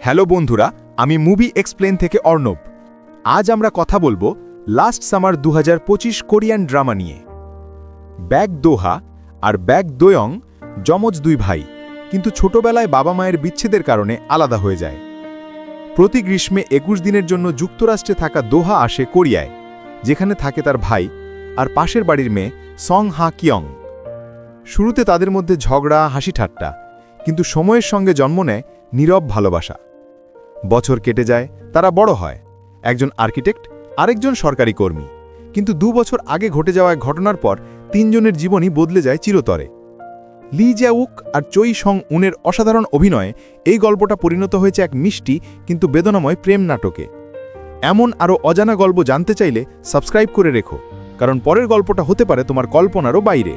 Hello বন্ধুরা, আমি movie explain থেকে অর্ণব। আজ আমরা কথা বলবো লাস্ট সামার 2025 কোরিয়ান ড্রামা নিয়ে। ব্যাক দোহা আর ব্যাক দোয়ং যমজ দুই ভাই, কিন্তু ছোটবেলায় বাবা মায়ের বিচ্ছেদের কারণে আলাদা হয়ে যায়। প্রতি গ্রীষ্মে 21 দিনের জন্য যুক্তরাষ্ট্রে থাকা দোহা আসে কোরিয়ায়, যেখানে থাকে তার ভাই আর পাশের বাড়ির মেয়ে সং হা কিয়ং। শুরুতে তাদের মধ্যে ঝগড়া, হাসি ঠাট্টা, কিন্তু সময়ের সঙ্গে জন্ম নেয় নীরব ভালোবাসা। বছর কেটে যায়, তারা বড় হয়, একজন আর্কিটেক্ট আরেকজন সরকারি কর্মী। কিন্তু 2 বছর আগে ঘটে যাওয়া এক ঘটনার পর তিনজনের জীবনই বদলে যায় চিরতরে। লি জ্যাউক আর চই সং উনের অসাধারণ অভিনয়ে এই গল্পটা পরিণত হয়েছে এক মিষ্টি কিন্তু বেদনাময় প্রেম নাটকে। এমন আরও অজানা গল্প জানতে চাইলে সাবস্ক্রাইব করে রেখো, কারণ পরের গল্পটা হতে পারে তোমার কল্পনারও বাইরে।